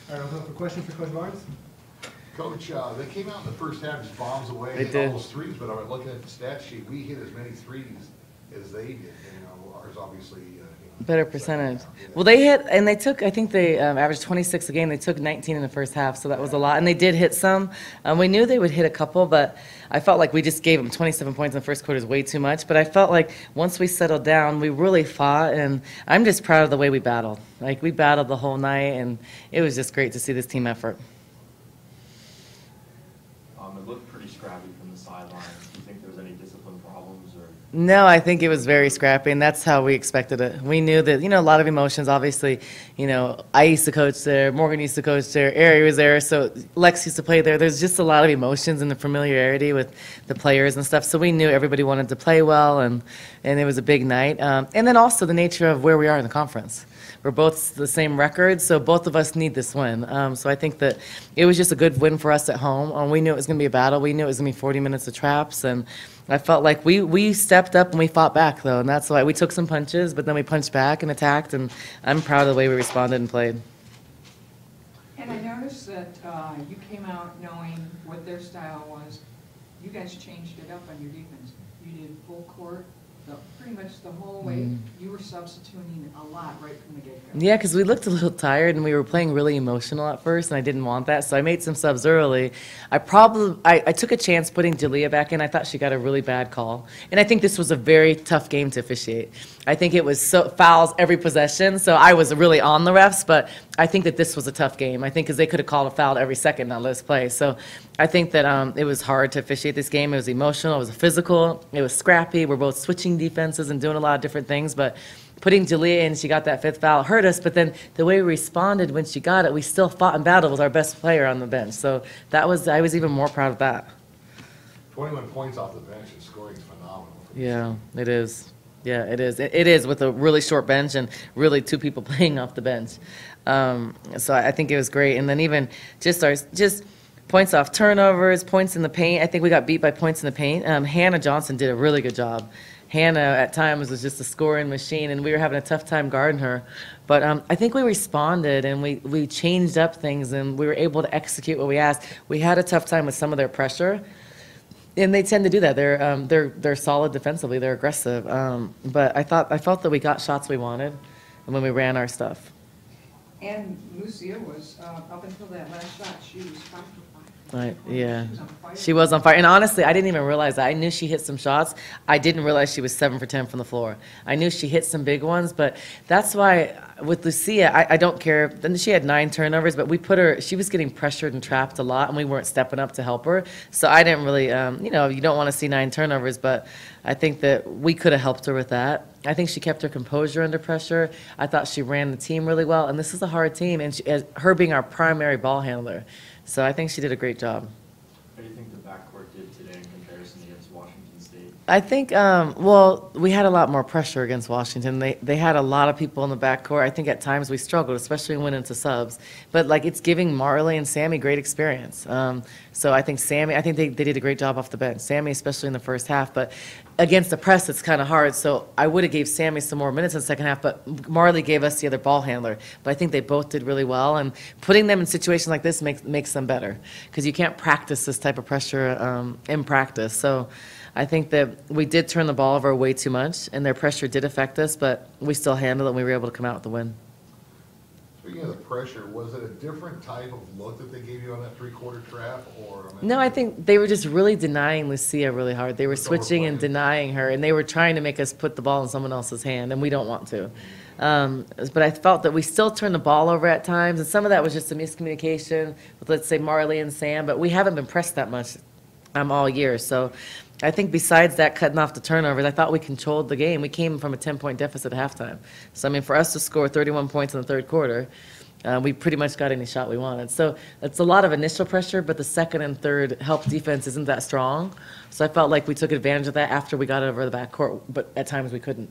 All right, open up for questions for Coach Barnes. Coach, they came out in the first half, just bombs away, They hit did. all those threes, but I'm looking at the stat sheet, we hit as many threes as they did, and, ours obviously, Better percentage. Well, they hit, and they took, I think they averaged 26 a game. They took 19 in the first half, so that was a lot. And they did hit some. We knew they would hit a couple, but I felt like we just gave them 27 points in the first quarter is way too much. But I felt like once we settled down, we really fought, and I'm just proud of the way we battled. Like, we battled the whole night, and it was just great to see this team effort. It looked pretty scrappy from the sidelines. Do you think there was any discipline problems or? No, I think it was very scrappy, and that's how we expected it. We knew that, a lot of emotions, obviously, I used to coach there, Morgan used to coach there, Ari was there, so Lex used to play there. There's just a lot of emotions and the familiarity with the players and stuff, so we knew everybody wanted to play well, and it was a big night. And then also the nature of where we are in the conference. We're both the same record, so both of us need this win. So I think that it was just a good win for us at home. We knew it was going to be a battle. We knew it was going to be 40 minutes of traps, and I felt like we stepped up and we fought back, though, and that's why we took some punches, but then we punched back and attacked, and I'm proud of the way we responded and played. And I noticed that you came out knowing what their style was. You guys changed it up on your defense. You did full court. Pretty much the whole way, you were substituting a lot right from the get-go. Yeah, because we looked a little tired and we were playing really emotional at first, and I didn't want that, so I made some subs early. I took a chance putting Jalea back in. I thought she got a really bad call, and I think this was a very tough game to officiate. I think it was fouls every possession, so I was really on the refs, but I think that this was a tough game. I think because they could have called a foul every second, not let us play. So I think that it was hard to officiate this game. It was emotional, it was physical, it was scrappy. We're both switching defenses and doing a lot of different things, but putting Jalea in, she got that fifth foul, hurt us, but then the way we responded when she got it, we still fought and battled with our best player on the bench. So I was even more proud of that. 21 points off the bench and scoring is phenomenal. Yeah, it is. Yeah, it is. It is with a really short bench and really two people playing off the bench. So I think it was great. And then even just points off turnovers, points in the paint. I think we got beat by points in the paint. Hannah Johnson did a really good job. Hannah at times was just a scoring machine, and we were having a tough time guarding her. But I think we responded, and we changed up things, and we were able to execute what we asked. We had a tough time with some of their pressure. And they tend to do that. They're solid defensively. They're aggressive. But I felt that we got shots we wanted, and when we ran our stuff. And Lucia was, up until that last shot, she was 5 for 5. Right. Yeah. She was on fire. She was on fire. And honestly, I didn't even realize that. I knew she hit some shots. I didn't realize she was 7 for 10 from the floor. I knew she hit some big ones, but that's why with Lucia, I don't care. Then she had 9 turnovers, but we put her. She was getting pressured and trapped a lot, and we weren't stepping up to help her. So I didn't really, you don't want to see 9 turnovers, but I think that we could have helped her with that. I think she kept her composure under pressure. I thought she ran the team really well, and this is a hard team, and her being our primary ball handler. So I think she did a great job. What do you think the backcourt did today in comparison against Washington State? I think, well, we had a lot more pressure against Washington. They had a lot of people in the backcourt. I think at times we struggled, especially when we went into subs. But, it's giving Marley and Sammy great experience. So I think they did a great job off the bench. Sammy, especially in the first half. But against the press, it's kind of hard. So I would have gave Sammy some more minutes in the second half, but Marley gave us the other ball handler. But I think they both did really well. And putting them in situations like this makes them better because you can't practice this type of pressure in practice. So I think that we did turn the ball over way too much, and their pressure did affect us, but we still handled it, and we were able to come out with the win. Speaking of the pressure, was it a different type of look that they gave you on that three-quarter trap? No, I think they were just really denying Lucia really hard. They were switching and overplaying. denying her, and they were trying to make us put the ball in someone else's hand, and we don't want to. But I felt that we still turned the ball over at times, and some of that was just a miscommunication with, let's say, Marley and Sam, but we haven't been pressed that much all year. So I think besides that cutting off the turnovers, I thought we controlled the game. We came from a 10-point deficit at halftime. So, for us to score 31 points in the third quarter, we pretty much got any shot we wanted. So it's a lot of initial pressure, but the second and third help defense isn't that strong. So I felt like we took advantage of that after we got over the backcourt, but at times we couldn't.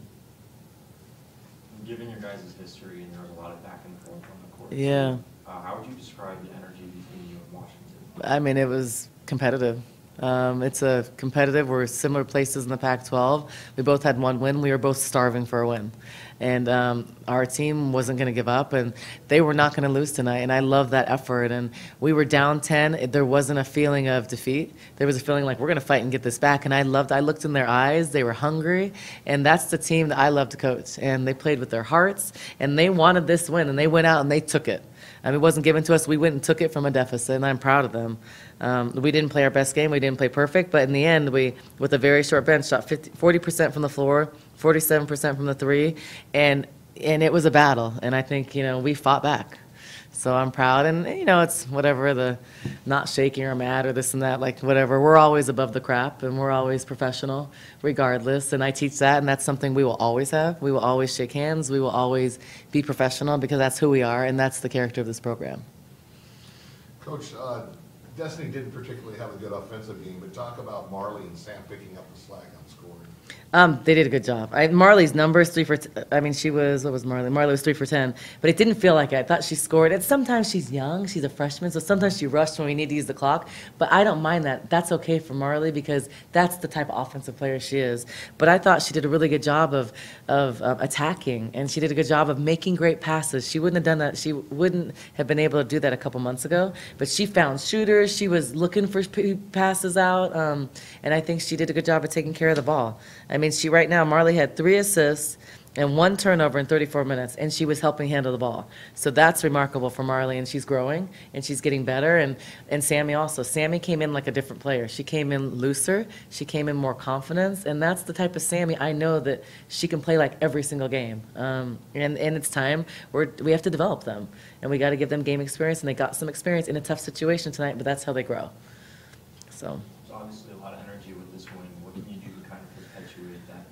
Given your guys' history, and there was a lot of back and forth on the court. Yeah. How would you describe the energy between you and Washington? It was competitive. It's a competitive, we're similar places in the Pac-12. We both had one win. We were both starving for a win. And our team wasn't going to give up, and they were not going to lose tonight. And I love that effort. And we were down 10. There wasn't a feeling of defeat. There was a feeling like we're going to fight and get this back. And I looked in their eyes. They were hungry. And that's the team that I love to coach. And they played with their hearts, and they wanted this win. And they went out and they took it. I mean, it wasn't given to us. We went and took it from a deficit, and I'm proud of them. We didn't play our best game. We didn't play perfect. But in the end, we, with a very short bench, shot 40% from the floor, 47% from the three, and it was a battle. And I think, we fought back. So I'm proud. And, it's whatever, the not shaking or mad or this and that, like whatever. We're always above the crap, and we're always professional regardless. And I teach that, and that's something we will always have. We will always shake hands. We will always be professional because that's who we are, and that's the character of this program. Coach, Destiny didn't particularly have a good offensive game, but talk about Marley and Sam picking up the slack on scoring. They did a good job. Marley's numbers, she was, what was Marley? Marley was 3 for 10, but it didn't feel like it. I thought she scored. And sometimes she's young, she's a freshman, so sometimes she rushed when we need to use the clock, but I don't mind that. That's okay for Marley because that's the type of offensive player she is. But I thought she did a really good job of attacking, and she did a good job of making great passes. She wouldn't have done that. She wouldn't have been able to do that a couple months ago, but she found shooters. She was looking for passes out, and I think she did a good job of taking care of the ball. I mean, right now, Marley had 3 assists and 1 turnover in 34 minutes, and she was helping handle the ball. So that's remarkable for Marley, and she's growing, and she's getting better, and Sammy also. Sammy came in like a different player. She came in looser, she came in more confidence, and that's the type of Sammy I know that she can play like every single game. And it's time, we have to develop them, and we got to give them game experience, and they got some experience in a tough situation tonight, but that's how they grow. So. There's obviously a lot of energy with this win. What can you do to kind of perpetuate that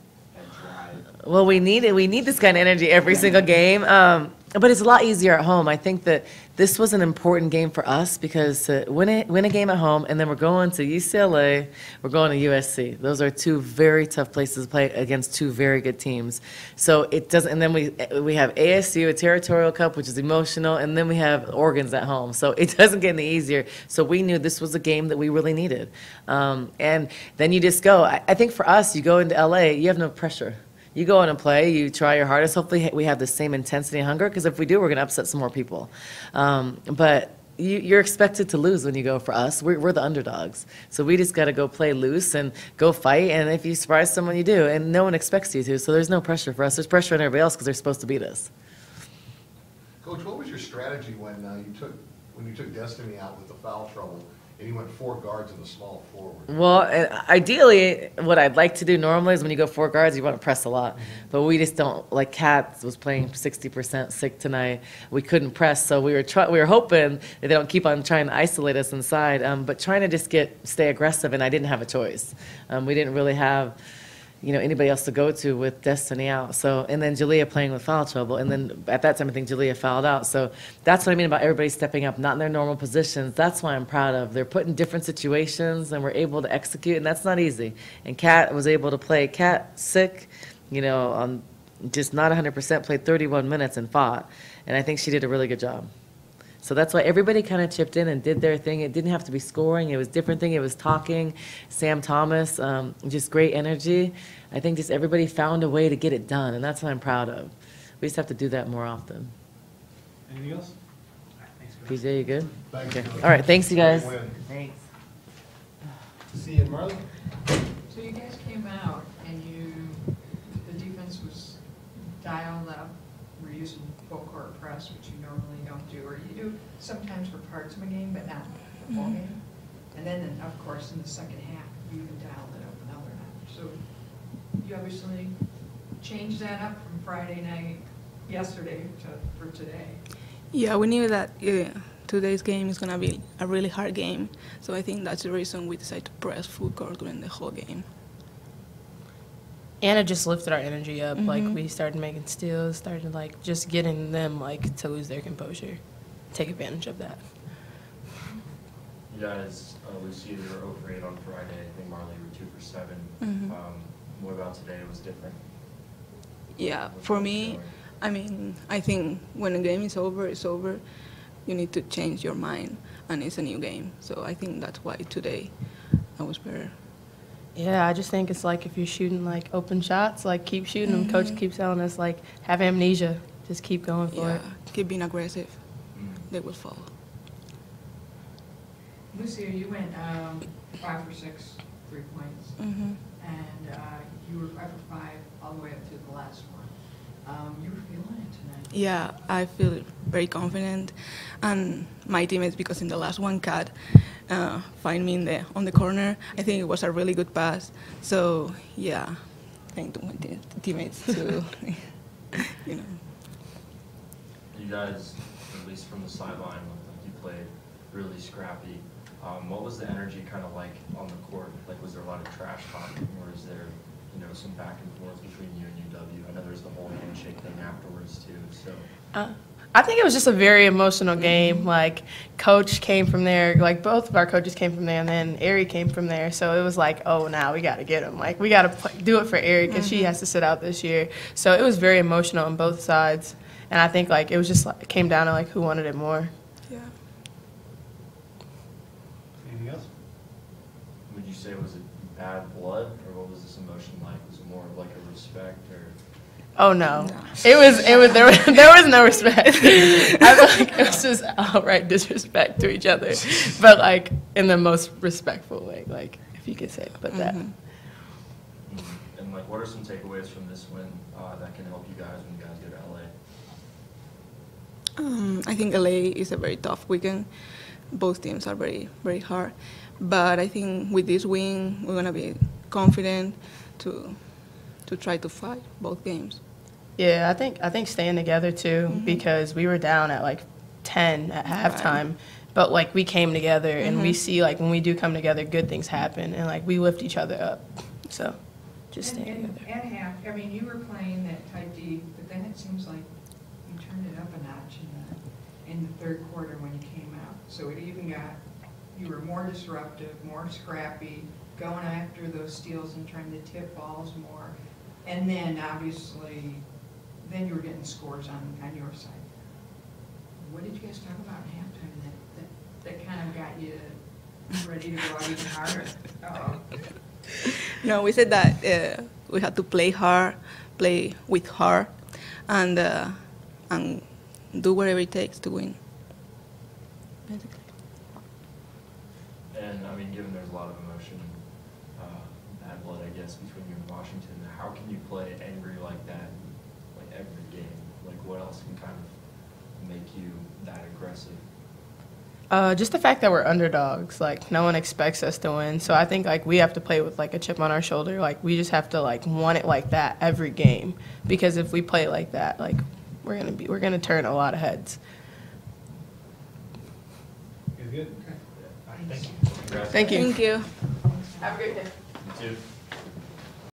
drive? Well, we need this kind of energy every single game, but it's a lot easier at home. I think that this was an important game for us because to win a game at home, and then we're going to UCLA, we're going to USC. Those are 2 very tough places to play against 2 very good teams. So it doesn't, and then we have ASU, a Territorial Cup, which is emotional, and then we have Oregon's at home. So it doesn't get any easier. So we knew this was a game that we really needed. And then you just go. I think for us, you go into LA, you have no pressure. You go in and play, you try your hardest. Hopefully we have the same intensity and hunger, because if we do, we're going to upset some more people. But you're expected to lose when you go for us. We're the underdogs. So we just got to go play loose and go fight, and if you surprise someone, you do. And no one expects you to, so there's no pressure for us. There's pressure on everybody else because they're supposed to beat us. Coach, what was your strategy when you took Destiny out with the foul trouble? And you went 4 guards and a small forward. Well, ideally, what I'd like to do normally is when you go 4 guards, you want to press a lot. But we just don't. Like Kat was playing 60% sick tonight. We couldn't press, so we were hoping that they don't keep on trying to isolate us inside. But trying to just stay aggressive, and I didn't have a choice. We didn't really have anybody else to go to with Destiny out. So, and then Jalea playing with foul trouble. And then at that time, I think Jalea fouled out. So that's what I mean about everybody stepping up, not in their normal positions. That's why I'm proud of. They're put in different situations, and we're able to execute, and that's not easy. And Kat was able to play. Kat sick, on just not 100%, played 31 minutes and fought. And I think she did a really good job. So that's why everybody kind of chipped in and did their thing. It didn't have to be scoring. It was different thing. It was talking. Sam Thomas, just great energy. I think just everybody found a way to get it done, and that's what I'm proud of. We just have to do that more often. Anything else? PJ, you good? Thanks, Okay. Coach. All right, thanks, you guys. Great win. Thanks. See you, Marley. So you guys came out and the defense was dialed up. We're using full court press, which you normally don't do, or you do sometimes for parts of a game, but not the whole game. And then, of course, in the second half, you even dialed it up another notch. So you obviously changed that up from Friday night, yesterday, for today. Yeah, we knew that today's game is going to be a really hard game. So I think that's the reason we decided to press full court during the whole game. And it just lifted our energy up. Like, we started making steals, started, just getting them, to lose their composure. Take advantage of that. You guys, Lucia, you were 0 for 8 on Friday. I think Marley were 2 for 7. What about today was different? Yeah, for me, I think when a game is over, it's over. You need to change your mind, and it's a new game. So I think that's why today I was better. Yeah, I just think it's like if you're shooting like open shots, like keep shooting them. Coach keeps telling us like have amnesia, just keep going for Yeah, it. keep being aggressive. Mm. They will fall. Lucia, you went 5 for 6 3-points, Mm-hmm. and you were 5 for 5 all the way up to the last one. You were feeling it tonight. Yeah, I feel very confident, and my teammates, because in the last one, Kat find me on the corner. I think it was a really good pass. So yeah, thank to my teammates too. You know. You guys, at least from the sideline, looked like you played really scrappy. What was the energy kind of like on the court? Like, was there a lot of trash talking, or is there, some back and forth between you and UW? I know there's the whole handshake thing afterwards too. So. I think it was just a very emotional game. Like, Coach came from there. Like, both of our coaches came from there, and then Ari came from there. So it was like, oh, now we got to get him. Like, we got to do it for Ari because she has to sit out this year. So it was very emotional on both sides. And I think, like, it was just, like, it came down to, like, who wanted it more. Yeah. Anything else? Would you say it was a bad blood, or what was this emotion like? Was it more of like a respect, or? Oh no, No. there was no respect. I feel like it was just outright disrespect to each other, but like in the most respectful way, like if you could say it, but that. And like, what are some takeaways from this win that can help you guys when you guys go to LA? I think LA is a very tough weekend. Both teams are very, very hard. But I think with this win, we're gonna be confident to try to fight both games. Yeah, I think staying together too, because we were down at like 10 at halftime, but like we came together and we see like when we do come together, good things happen, and like we lift each other up. So just staying And together. at half, I mean, you were playing that tight D, but then it seems like you turned it up a notch in the third quarter when you came out. So it even you were more disruptive, more scrappy, going after those steals and trying to tip balls more. And then obviously, then you were getting scores on your side. What did you guys talk about in halftime that kind of got you ready to go out even harder? No, we said that we had to play hard, play with heart, and do whatever it takes to win. Basically. And I mean, given there's a lot of emotion, bad blood, I guess, between you and Washington, how can you play angry like that, like every game? Like, what else can kind of make you that aggressive? Just the fact that we're underdogs, like no one expects us to win. So I think like we have to play with like a chip on our shoulder. Like we just have to like want it like that every game, because if we play like that, like we're gonna turn a lot of heads. You good? Okay. Thank you. Congrats. Thank you. Thank you. Have a great day. You too.